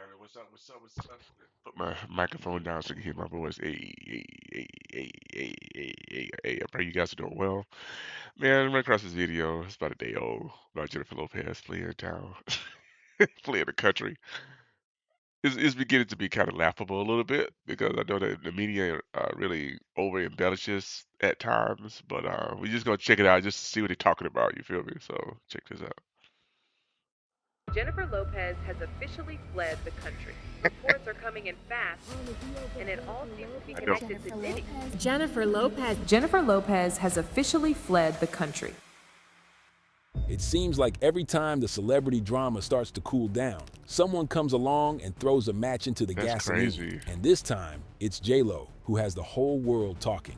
Alright, what's up? What's up? What's up? Put my microphone down so you can hear my voice. Hey, hey, hey, hey, hey, hey, hey, hey. I pray you guys are doing well. Man, I ran across this video. It's about a day old about Jennifer Lopez fleeing town, fleeing the country. It's beginning to be kind of laughable a little bit because I know that the media really over embellishes at times, but we're just gonna check it out just to see what they're talking about. You feel me? So check this out. Jennifer Lopez has officially fled the country. Reports are coming in fast, and it all seems to be I know. connected to Diddy. Jennifer Lopez has officially fled the country. It seems like every time the celebrity drama starts to cool down, someone comes along and throws a match into the That's gasoline. crazy. And this time, it's J-Lo who has the whole world talking.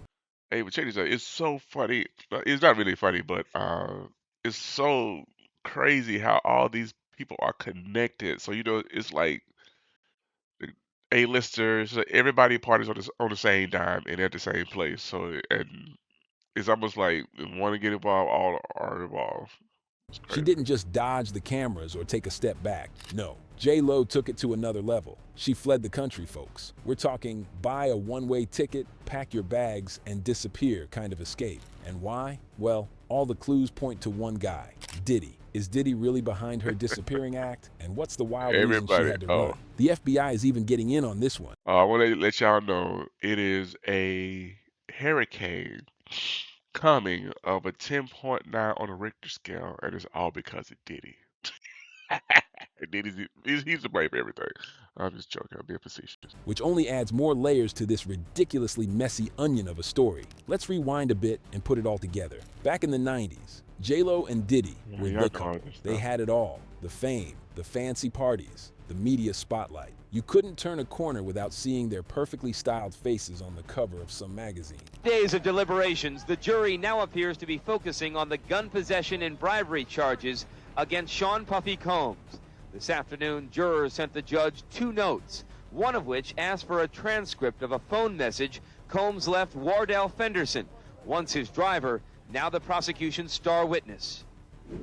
Hey, but check this out. It's so funny. It's not really funny, but it's so crazy how all these people are connected. So it's like the A-listers, everybody parties on the same dime and at the same place. So and it's almost like want to get involved, all are involved. It's She crazy. didn't just dodge the cameras or take a step back. No, J-Lo took it to another level. She fled the country, folks. We're talking buy a one-way ticket, pack your bags, and disappear kind of escape. And why? Well, all the clues point to one guy, Diddy. Is Diddy really behind her disappearing act? And what's the wild reason she Everybody. had to Oh, run? The FBI is even getting in on this one. I want to let y'all know it is a hurricane coming of a 10.9 on the Richter scale, and it's all because of Diddy. He's to blame for everything. I'm just joking. I'm being facetious. Which only adds more layers to this ridiculously messy onion of a story. Let's rewind a bit and put it all together. Back in the 90s, J-Lo and Diddy Yeah, were y'all the know all couple. this They stuff. had it all: the fame, the fancy parties, the media spotlight. You couldn't turn a corner without seeing their perfectly styled faces on the cover of some magazine. Days of deliberations, the jury now appears to be focusing on the gun possession and bribery charges against Sean Puffy Combs. This afternoon, jurors sent the judge two notes, one of which asked for a transcript of a phone message Combs left Wardell Fenderson, once his driver, now the prosecution's star witness.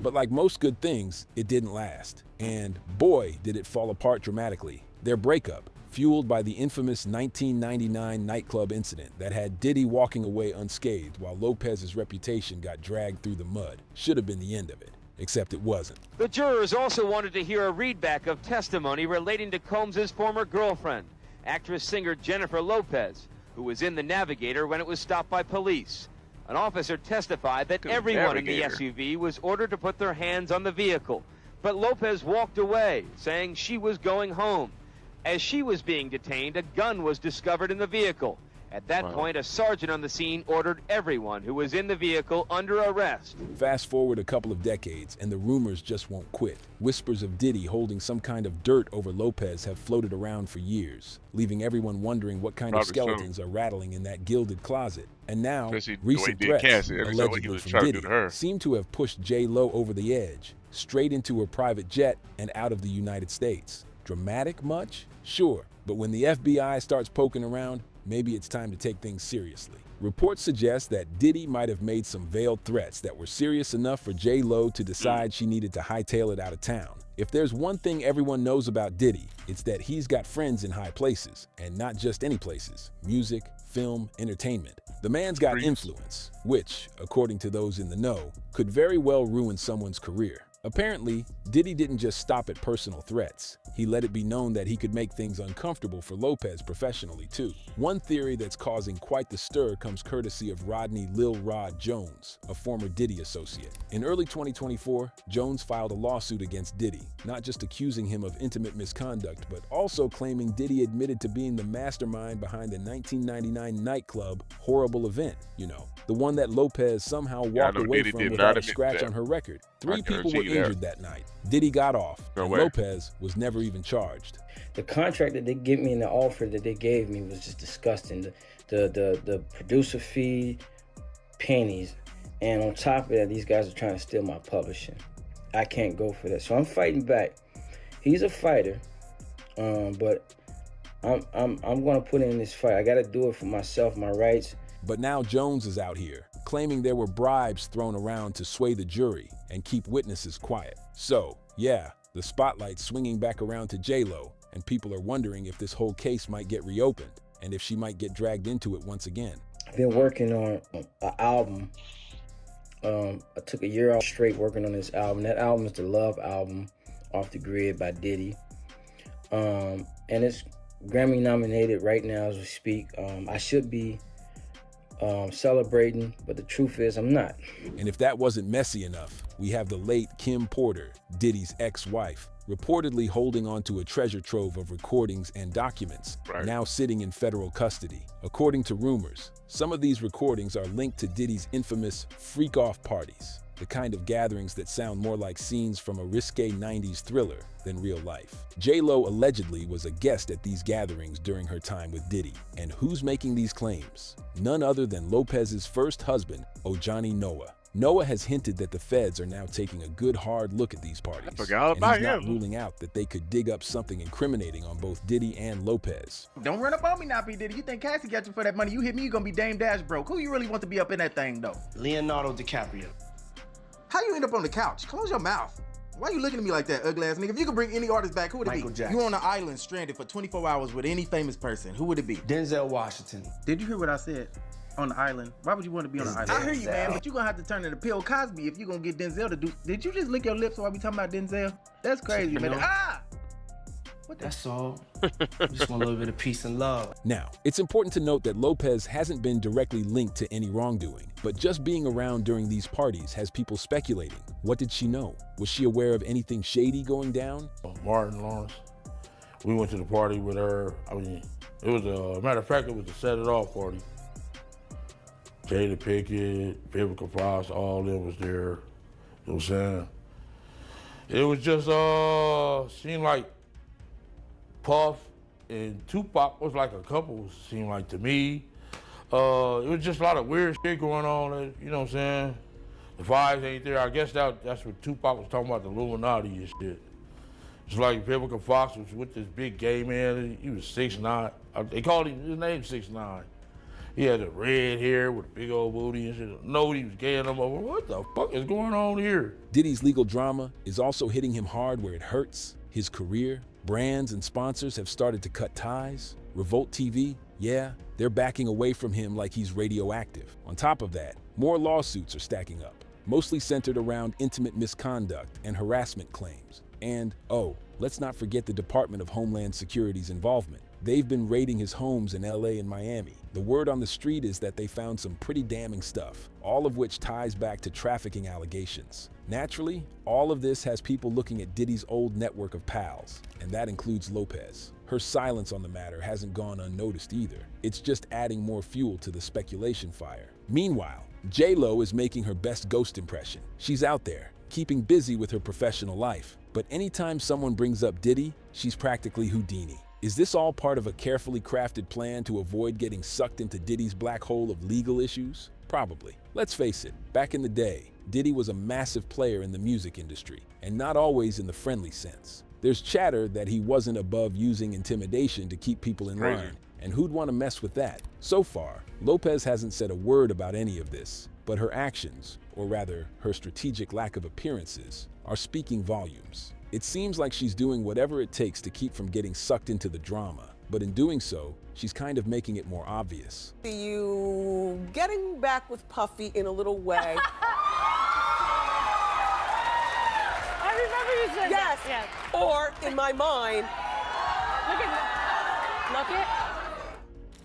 But like most good things, it didn't last. And boy, did it fall apart dramatically. Their breakup, fueled by the infamous 1999 nightclub incident that had Diddy walking away unscathed while Lopez's reputation got dragged through the mud, should have been the end of it. Except it wasn't. The jurors also wanted to hear a readback of testimony relating to Combs' former girlfriend, actress-singer Jennifer Lopez, who was in the Navigator when it was stopped by police. An officer testified that Look at the everyone in the Navigator. SUV was ordered to put their hands on the vehicle, but Lopez walked away, saying she was going home. As she was being detained, a gun was discovered in the vehicle. At that Wow. point, a sergeant on the scene ordered everyone who was in the vehicle under arrest. Fast forward a couple of decades, and the rumors just won't quit. Whispers of Diddy holding some kind of dirt over Lopez have floated around for years, leaving everyone wondering what kind of Probably so. skeletons are rattling in that gilded closet. And now, Especially the way recent he did threats, Cassie. Every time what he allegedly was from trying to do Diddy, to her. seem to have pushed J-Lo over the edge, straight into her private jet and out of the United States. Dramatic much? Sure, but when the FBI starts poking around, maybe it's time to take things seriously. Reports suggest that Diddy might have made some veiled threats that were serious enough for J-Lo to decide she needed to hightail it out of town. If there's one thing everyone knows about Diddy, it's that he's got friends in high places, and not just any places: music, film, entertainment. The man's got Streets. influence, which, according to those in the know, could very well ruin someone's career. Apparently, Diddy didn't just stop at personal threats. He let it be known that he could make things uncomfortable for Lopez professionally, too. One theory that's causing quite the stir comes courtesy of Rodney Lil Rod Jones, a former Diddy associate. In early 2024, Jones filed a lawsuit against Diddy, not just accusing him of intimate misconduct, but also claiming Diddy admitted to being the mastermind behind the 1999 nightclub horrible event. You know, the one that Lopez somehow Yeah, I walked know away Diddy from did without not a admit scratch that. on her record. Three people guarantee were you that. injured that night. Diddy got off, No and way. Lopez was never even charged. The contract that they give me and the offer that they gave me was just disgusting. The producer fee, pennies, and on top of that, these guys are trying to steal my publishing. I can't go for that, so I'm fighting back. He's a fighter, but I'm gonna put in this fight. I got to do it for myself, my rights. But now Jones is out here, claiming there were bribes thrown around to sway the jury and keep witnesses quiet. So, yeah, the spotlight's swinging back around to J-Lo, and people are wondering if this whole case might get reopened and if she might get dragged into it once again. I've been working on an album. I took a year off straight working on this album. That album is the Love album, Off the Grid by Diddy. And it's Grammy nominated right now as we speak. I should be celebrating, but the truth is I'm not. And if that wasn't messy enough, we have the late Kim Porter, Diddy's ex-wife, reportedly holding on to a treasure trove of recordings and documents, now sitting in federal custody. According to rumors, some of these recordings are linked to Diddy's infamous freak-off parties, the kind of gatherings that sound more like scenes from a risque 90s thriller than real life. J-Lo allegedly was a guest at these gatherings during her time with Diddy. And who's making these claims? None other than Lopez's first husband, Ojani Noah. Noah has hinted that the feds are now taking a good hard look at these parties, and he's not ruling out that they could dig up something incriminating on both Diddy and Lopez. Don't run up on me now, P. Diddy. You think Cassie got you for that money? You hit me, you gonna be Dame Dash broke. Who you really want to be up in that thing, though? Leonardo DiCaprio. How you end up on the couch? Close your mouth. Why you looking at me like that, ugly ass nigga? If you could bring any artist back, who would it Michael be? Jackson. You on an island stranded for 24 hours with any famous person. Who would it be? Denzel Washington. Did you hear what I said? On the island. Why would you want to be on the island? I hear you, man, but you gonna have to turn into Bill Cosby if you gonna get Denzel to do. Did you just lick your lips while we talking about Denzel? That's crazy, man. Ah! What the? That's all. Just want a little bit of peace and love. Now, it's important to note that Lopez hasn't been directly linked to any wrongdoing, but just being around during these parties has people speculating. What did she know? Was she aware of anything shady going down? Martin Lawrence. We went to the party with her. I mean, it was a matter of fact, it was a set it off party. Jada Pinkett, Vivica Fox, all of them was there. You know what I'm saying? It was just, seemed like Puff and Tupac was like a couple, seemed like to me. It was just a lot of weird shit going on, you know what I'm saying? The vibes ain't there. I guess that's what Tupac was talking about, the Illuminati and shit. It's like Vivica Fox was with this big gay man. He was 6'9". They called him, his name 6'9". He had the red hair with a big old booty and shit. Nobody was gay and I'm over. What the fuck is going on here? Diddy's legal drama is also hitting him hard where it hurts. His career, brands and sponsors have started to cut ties. Revolt TV, yeah, they're backing away from him like he's radioactive. On top of that, more lawsuits are stacking up, mostly centered around intimate misconduct and harassment claims. And, oh, let's not forget the Department of Homeland Security's involvement. They've been raiding his homes in LA and Miami. The word on the street is that they found some pretty damning stuff, all of which ties back to trafficking allegations. Naturally, all of this has people looking at Diddy's old network of pals, and that includes Lopez. Her silence on the matter hasn't gone unnoticed either. It's just adding more fuel to the speculation fire. Meanwhile, J-Lo is making her best ghost impression. She's out there, keeping busy with her professional life. But anytime someone brings up Diddy, she's practically Houdini. Is this all part of a carefully crafted plan to avoid getting sucked into Diddy's black hole of legal issues? Probably. Let's face it, back in the day, Diddy was a massive player in the music industry, and not always in the friendly sense. There's chatter that he wasn't above using intimidation to keep people in line, and who'd want to mess with that? So far, Lopez hasn't said a word about any of this, but her actions, or rather, her strategic lack of appearances, are speaking volumes. It seems like she's doing whatever it takes to keep from getting sucked into the drama, but in doing so, she's kind of making it more obvious. You getting back with Puffy in a little way. I remember you said yes. that. Yes. Or, in my mind, Look it.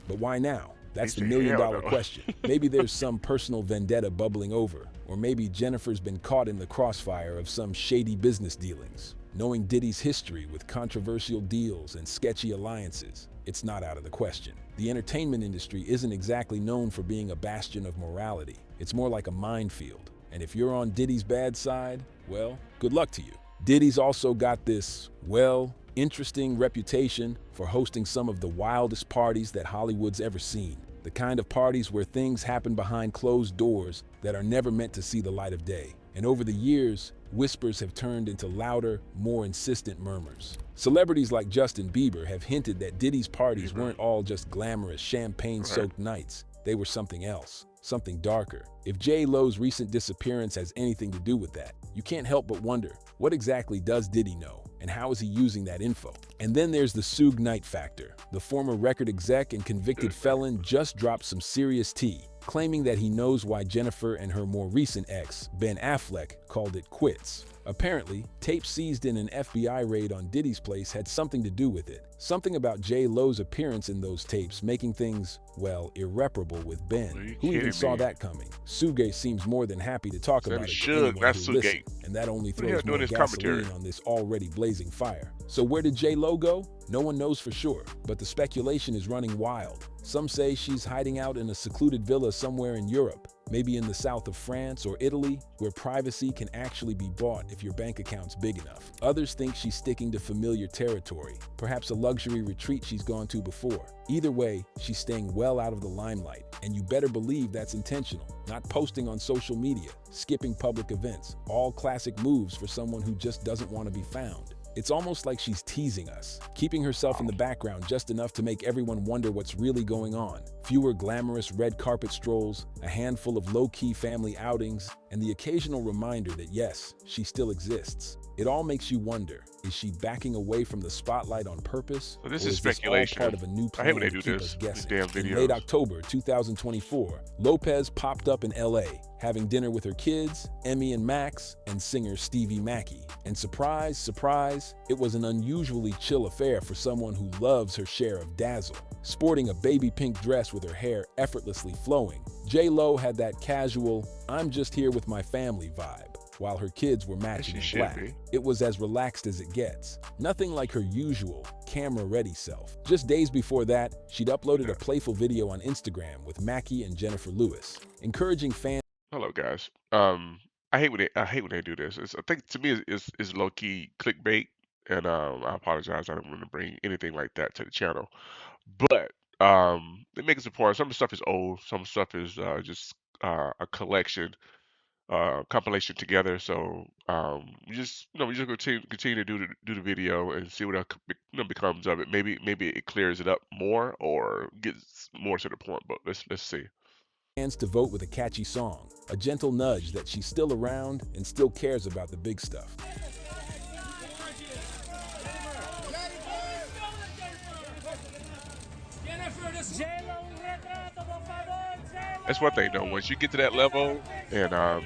But why now? That's the million-dollar question. Maybe there's some personal vendetta bubbling over, or maybe Jennifer's been caught in the crossfire of some shady business dealings. Knowing Diddy's history with controversial deals and sketchy alliances, it's not out of the question. The entertainment industry isn't exactly known for being a bastion of morality. It's more like a minefield. And if you're on Diddy's bad side, well, good luck to you. Diddy's also got this, well, interesting reputation for hosting some of the wildest parties that Hollywood's ever seen. The kind of parties where things happen behind closed doors that are never meant to see the light of day. And over the years, whispers have turned into louder, more insistent murmurs. Celebrities like Justin Bieber have hinted that Diddy's parties weren't all just glamorous, champagne-soaked nights. They were something else, something darker. If J-Lo's recent disappearance has anything to do with that, you can't help but wonder, what exactly does Diddy know? and how is he using that info? And then there's the Suge Knight factor. The former record exec and convicted felon just dropped some serious tea, claiming that he knows why Jennifer and her more recent ex, Ben Affleck, called it quits. Apparently, tape seized in an FBI raid on Diddy's place had something to do with it. Something about J-Lo's appearance in those tapes making things, well, irreparable with Ben. Who even saw that coming? Suge seems more than happy to talk about it to anyone who listens, and that only throws more gasoline on this already blazing fire. So where did J-Lo go? No one knows for sure, but the speculation is running wild. Some say she's hiding out in a secluded villa somewhere in Europe, maybe in the south of France or Italy, where privacy can actually be bought if your bank account's big enough. Others think she's sticking to familiar territory, perhaps a luxury retreat she's gone to before. Either way, she's staying well out of the limelight, and you better believe that's intentional. Not posting on social media, skipping public events, all classic moves for someone who just doesn't want to be found. It's almost like she's teasing us, keeping herself in the background just enough to make everyone wonder what's really going on. Fewer glamorous red carpet strolls, a handful of low-key family outings, and the occasional reminder that yes, she still exists. It all makes you wonder, is she backing away from the spotlight on purpose? So this or is speculation. This all part of a new I hate plan when they to do keep this, us guessing? these damn videos. In late October 2024, Lopez popped up in LA, having dinner with her kids, Emmy and Max, and singer Stevie Mackey. And surprise, surprise, it was an unusually chill affair for someone who loves her share of dazzle. Sporting a baby pink dress with her hair effortlessly flowing, J-Lo had that casual, I'm just here with my family vibe, while her kids were matching in black. It was as relaxed as it gets. Nothing like her usual, camera-ready self. Just days before that, she'd uploaded a playful video on Instagram with Mackey and Jennifer Lewis, encouraging fans. Hello, guys. I hate when they do this. I think to me it's low key clickbait, and I apologize. I don't want to bring anything like that to the channel, but they make it important. Some of the stuff is old. Some stuff is just a collection, compilation together. So we just continue to do the video and see what becomes of it. Maybe it clears it up more or gets more to the point. But let's see. Fans to vote with a catchy song, a gentle nudge that she's still around and still cares about the big stuff. That's one thing though, once you get to that level and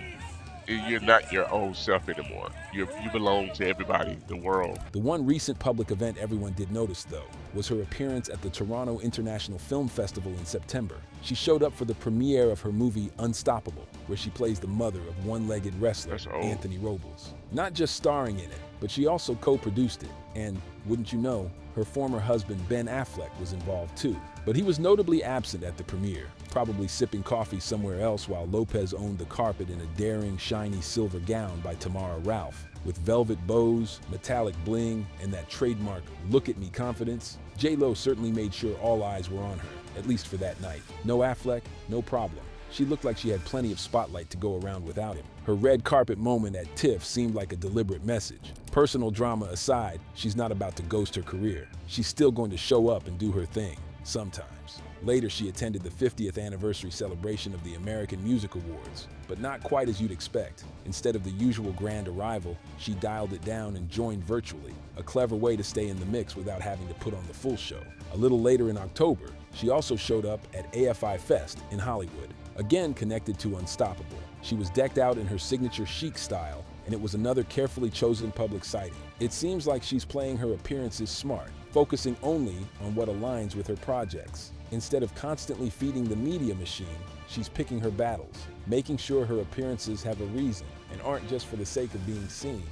you're not your old self anymore. You belong to everybody, the world. The one recent public event everyone did notice, though, was her appearance at the Toronto International Film Festival in September. She showed up for the premiere of her movie Unstoppable, where she plays the mother of one-legged wrestler Anthony Robles. Not just starring in it, but she also co-produced it. And, wouldn't you know, her former husband Ben Affleck was involved too. But he was notably absent at the premiere, probably sipping coffee somewhere else while Lopez owned the carpet in a daring, shiny silver gown by Tamara Ralph. With velvet bows, metallic bling, and that trademark look-at-me confidence, J-Lo certainly made sure all eyes were on her, at least for that night. No Affleck, no problem. She looked like she had plenty of spotlight to go around without him. Her red carpet moment at TIFF seemed like a deliberate message. Personal drama aside, she's not about to ghost her career. She's still going to show up and do her thing, sometimes. Later, she attended the 50th anniversary celebration of the American Music Awards, but not quite as you'd expect. Instead of the usual grand arrival, she dialed it down and joined virtually, a clever way to stay in the mix without having to put on the full show. A little later in October, she also showed up at AFI Fest in Hollywood, again connected to Unstoppable. She was decked out in her signature chic style, and it was another carefully chosen public sighting. It seems like she's playing her appearances smart, focusing only on what aligns with her projects. Instead of constantly feeding the media machine, she's picking her battles, making sure her appearances have a reason and aren't just for the sake of being seen.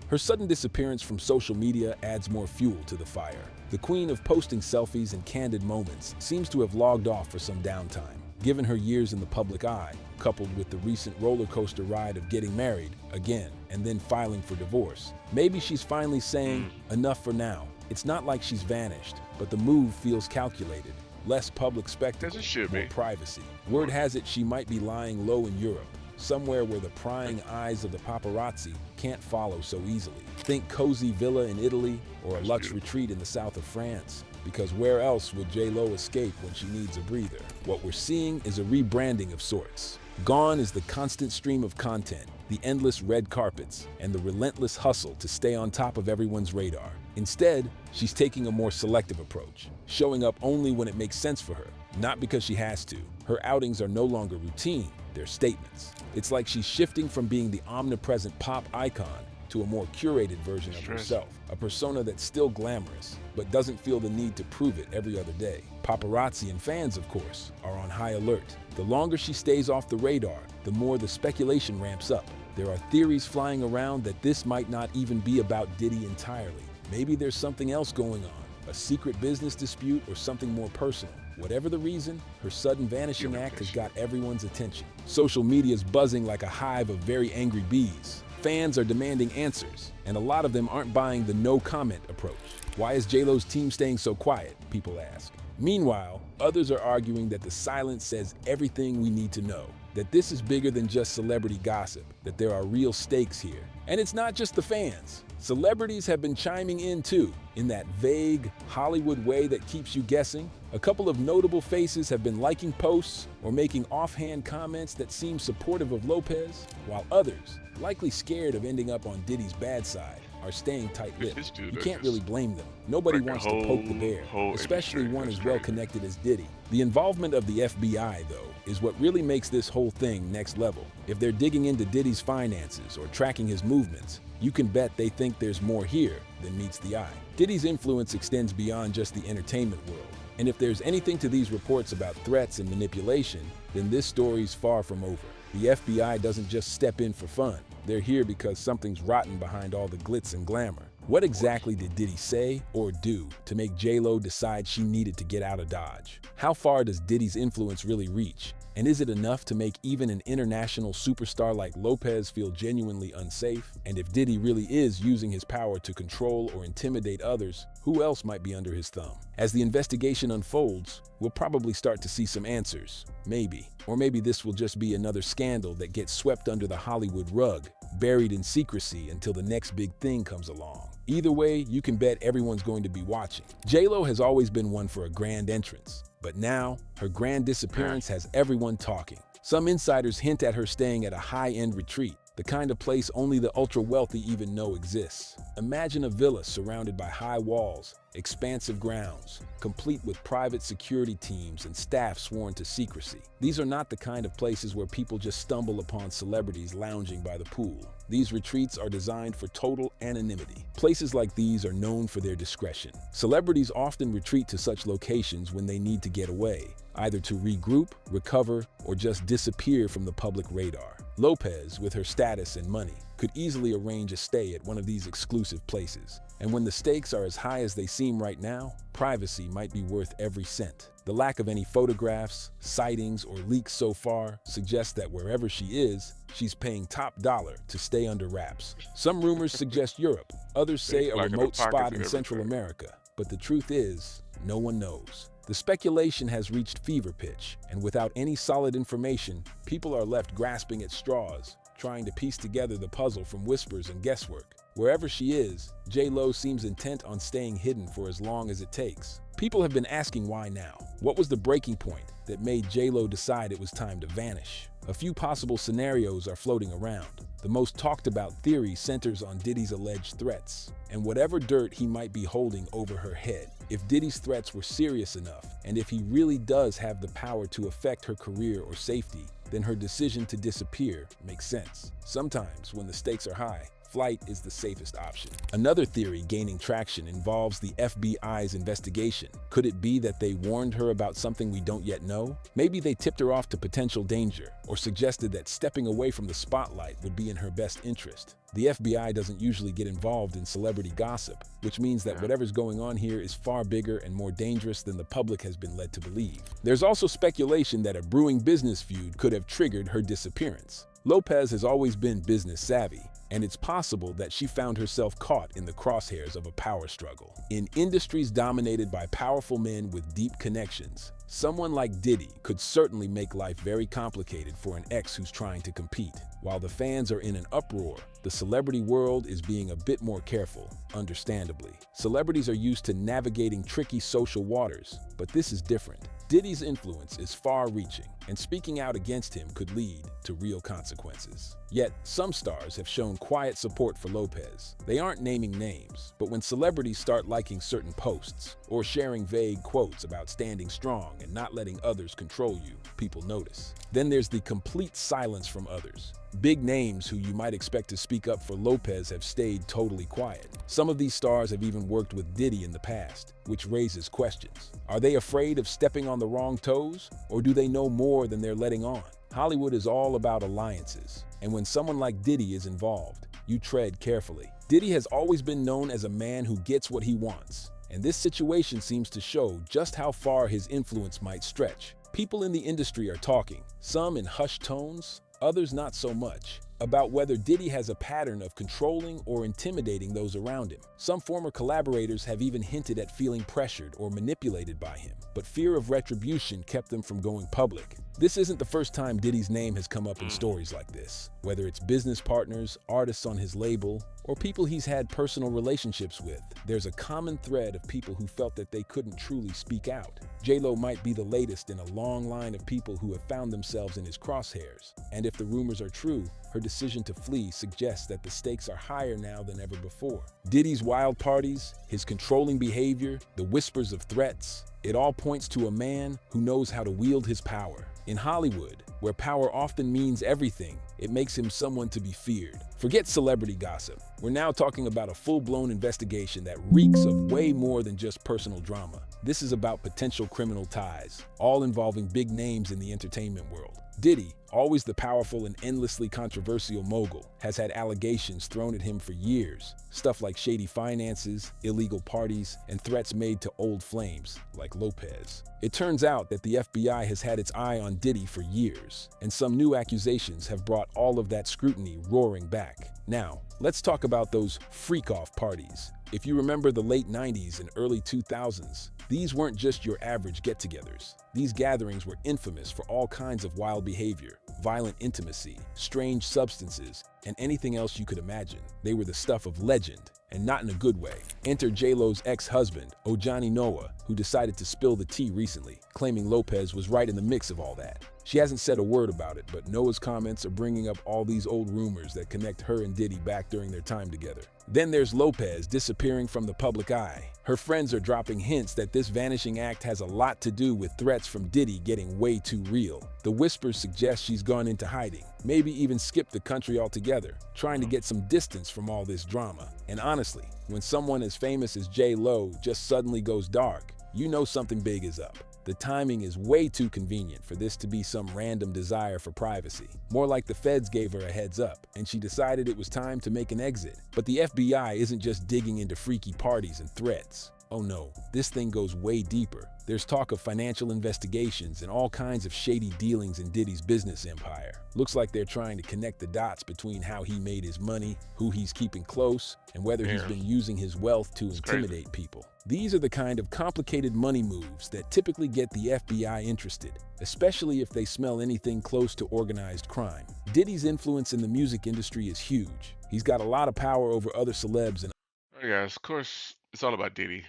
Her sudden disappearance from social media adds more fuel to the fire. The queen of posting selfies and candid moments seems to have logged off for some downtime. Given her years in the public eye, coupled with the recent roller coaster ride of getting married again and then filing for divorce, maybe she's finally saying, enough for now. It's not like she's vanished, but the move feels calculated. Less public spectacle, more privacy. Word has it she might be lying low in Europe, somewhere where the prying eyes of the paparazzi can't follow so easily. Think cozy villa in Italy or a luxe retreat in the south of France. Because where else would J.Lo escape when she needs a breather? What we're seeing is a rebranding of sorts. Gone is the constant stream of content, the endless red carpets, and the relentless hustle to stay on top of everyone's radar. Instead, she's taking a more selective approach, showing up only when it makes sense for her, not because she has to. Her outings are no longer routine, they're statements. It's like she's shifting from being the omnipresent pop icon to a more curated version of herself, a persona that's still glamorous, but doesn't feel the need to prove it every other day. Paparazzi and fans, of course, are on high alert. The longer she stays off the radar, the more the speculation ramps up. There are theories flying around that this might not even be about Diddy entirely. Maybe there's something else going on, a secret business dispute or something more personal. Whatever the reason, her sudden vanishing act has got everyone's attention. Social media's buzzing like a hive of very angry bees. Fans are demanding answers, and a lot of them aren't buying the no-comment approach. Why is J.Lo's team staying so quiet, people ask. Meanwhile, others are arguing that the silence says everything we need to know, that this is bigger than just celebrity gossip, that there are real stakes here. And it's not just the fans. Celebrities have been chiming in too, in that vague Hollywood way that keeps you guessing. A couple of notable faces have been liking posts or making offhand comments that seem supportive of Lopez, while others, likely scared of ending up on Diddy's bad side, are staying tight-lipped. You can't really blame them. Nobody wants to poke the bear, especially one as well-connected as Diddy. The involvement of the FBI, though, is what really makes this whole thing next level. If they're digging into Diddy's finances or tracking his movements, you can bet they think there's more here than meets the eye. Diddy's influence extends beyond just the entertainment world. And if there's anything to these reports about threats and manipulation, then this story's far from over. The FBI doesn't just step in for fun. They're here because something's rotten behind all the glitz and glamour. What exactly did Diddy say or do to make J.Lo decide she needed to get out of Dodge? How far does Diddy's influence really reach? And is it enough to make even an international superstar like Lopez feel genuinely unsafe? And if Diddy really is using his power to control or intimidate others, who else might be under his thumb? As the investigation unfolds, we'll probably start to see some answers. Maybe. Or maybe this will just be another scandal that gets swept under the Hollywood rug, buried in secrecy until the next big thing comes along. Either way, you can bet everyone's going to be watching. J.Lo has always been one for a grand entrance. But now, her grand disappearance has everyone talking. Some insiders hint at her staying at a high-end retreat, the kind of place only the ultra-wealthy even know exists. Imagine a villa surrounded by high walls, expansive grounds, complete with private security teams and staff sworn to secrecy. These are not the kind of places where people just stumble upon celebrities lounging by the pool. These retreats are designed for total anonymity. Places like these are known for their discretion. Celebrities often retreat to such locations when they need to get away, either to regroup, recover, or just disappear from the public radar. Lopez, with her status and money, could easily arrange a stay at one of these exclusive places. And when the stakes are as high as they seem right now, privacy might be worth every cent. The lack of any photographs, sightings, or leaks so far suggests that wherever she is, she's paying top dollar to stay under wraps. Some rumors suggest Europe, others say a remote spot in Central America. But the truth is, no one knows. The speculation has reached fever pitch, and without any solid information, people are left grasping at straws, trying to piece together the puzzle from whispers and guesswork. Wherever she is, J.Lo seems intent on staying hidden for as long as it takes. People have been asking why now. What was the breaking point that made J.Lo decide it was time to vanish? A few possible scenarios are floating around. The most talked about theory centers on Diddy's alleged threats, and whatever dirt he might be holding over her head. If Diddy's threats were serious enough, and if he really does have the power to affect her career or safety, then her decision to disappear makes sense. Sometimes, when the stakes are high, flight is the safest option. Another theory gaining traction involves the FBI's investigation. Could it be that they warned her about something we don't yet know? Maybe they tipped her off to potential danger, or suggested that stepping away from the spotlight would be in her best interest. The FBI doesn't usually get involved in celebrity gossip, which means that whatever's going on here is far bigger and more dangerous than the public has been led to believe. There's also speculation that a brewing business feud could have triggered her disappearance. Lopez has always been business savvy, and it's possible that she found herself caught in the crosshairs of a power struggle. In industries dominated by powerful men with deep connections, someone like Diddy could certainly make life very complicated for an ex who's trying to compete. While the fans are in an uproar, the celebrity world is being a bit more careful, understandably. Celebrities are used to navigating tricky social waters, but this is different. Diddy's influence is far-reaching, and speaking out against him could lead to real consequences. Yet, some stars have shown quiet support for Lopez. They aren't naming names, but when celebrities start liking certain posts or sharing vague quotes about standing strong and not letting others control you, people notice. Then there's the complete silence from others. Big names who you might expect to speak up for Lopez have stayed totally quiet. Some of these stars have even worked with Diddy in the past, which raises questions. Are they afraid of stepping on the wrong toes, or do they know more than they're letting on? Hollywood is all about alliances, and when someone like Diddy is involved, you tread carefully. Diddy has always been known as a man who gets what he wants, and this situation seems to show just how far his influence might stretch. People in the industry are talking, some in hushed tones, others not so much, about whether Diddy has a pattern of controlling or intimidating those around him. Some former collaborators have even hinted at feeling pressured or manipulated by him, but fear of retribution kept them from going public. This isn't the first time Diddy's name has come up in stories like this. Whether it's business partners, artists on his label, or people he's had personal relationships with, there's a common thread of people who felt that they couldn't truly speak out. J-Lo might be the latest in a long line of people who have found themselves in his crosshairs. And if the rumors are true, her decision to flee suggests that the stakes are higher now than ever before. Diddy's wild parties, his controlling behavior, the whispers of threats, it all points to a man who knows how to wield his power. In Hollywood, where power often means everything, it makes him someone to be feared. Forget celebrity gossip. We're now talking about a full-blown investigation that reeks of way more than just personal drama. This is about potential criminal ties, all involving big names in the entertainment world. Diddy, always the powerful and endlessly controversial mogul, has had allegations thrown at him for years. Stuff like shady finances, illegal parties, and threats made to old flames, like Lopez. It turns out that the FBI has had its eye on Diddy for years, and some new accusations have brought all of that scrutiny roaring back. Now, let's talk about those freak-off parties. If you remember the late 90s and early 2000s, these weren't just your average get-togethers. These gatherings were infamous for all kinds of wild behavior, violent intimacy, strange substances, and anything else you could imagine. They were the stuff of legend, and not in a good way. Enter J-Lo's ex-husband, Ojani Noah, who decided to spill the tea recently, claiming Lopez was right in the mix of all that. She hasn't said a word about it, but Noah's comments are bringing up all these old rumors that connect her and Diddy back during their time together. Then there's Lopez disappearing from the public eye. Her friends are dropping hints that this vanishing act has a lot to do with threats from Diddy getting way too real. The whispers suggest she's gone into hiding, maybe even skipped the country altogether, trying to get some distance from all this drama. And honestly, when someone as famous as J-Lo just suddenly goes dark, you know something big is up. The timing is way too convenient for this to be some random desire for privacy. More like the feds gave her a heads up, and she decided it was time to make an exit. But the FBI isn't just digging into freaky parties and threats. Oh no, this thing goes way deeper. There's talk of financial investigations and all kinds of shady dealings in Diddy's business empire. Looks like they're trying to connect the dots between how he made his money, who he's keeping close, and whether he's been using his wealth to intimidate people. These are the kind of complicated money moves that typically get the FBI interested, especially if they smell anything close to organized crime. Diddy's influence in the music industry is huge. He's got a lot of power over other celebs and All right, guys. Of course, it's all about Diddy.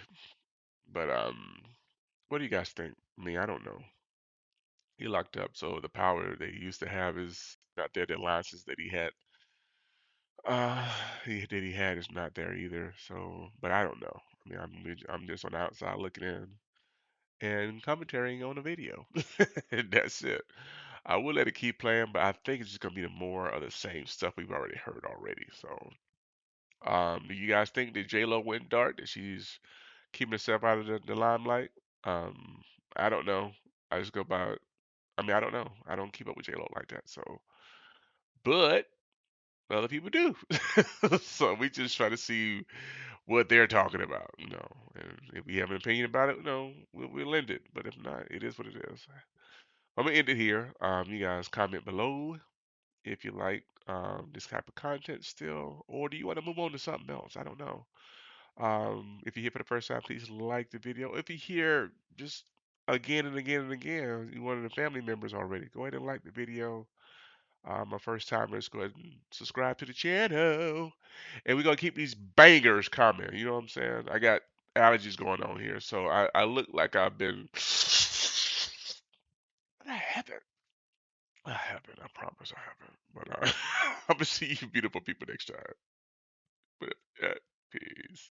But what do you guys think? I mean, I don't know. He locked up, so the power that he used to have is not there. The alliances that he had, uh, he had is not there either. So, but I don't know. I mean, I'm just on the outside looking in and commentating on the video. And that's it. I will let it keep playing, but I think it's just gonna be the more of the same stuff we've already heard already. So, do you guys think that J Lo went dark? That she's keeping herself out of the limelight? Um, I don't know. I just go by. I mean, I don't know. I don't keep up with J Lo like that. So, but other people do. So we just try to see what they're talking about. And if we have an opinion about it, we'll lend it. But if not, it is what it is. I'm gonna end it here. You guys comment below if you like this type of content still, or do you want to move on to something else? I don't know. If you're here for the first time, please like the video. If you're here just again and again and again, you're one of the family members already, go ahead and like the video. My first timers, go ahead and subscribe to the channel. And we're gonna keep these bangers coming. You know what I'm saying? I got allergies going on here, so I look like I've been. But I haven't. I haven't. I promise I haven't. But I'm gonna see you beautiful people next time. But peace.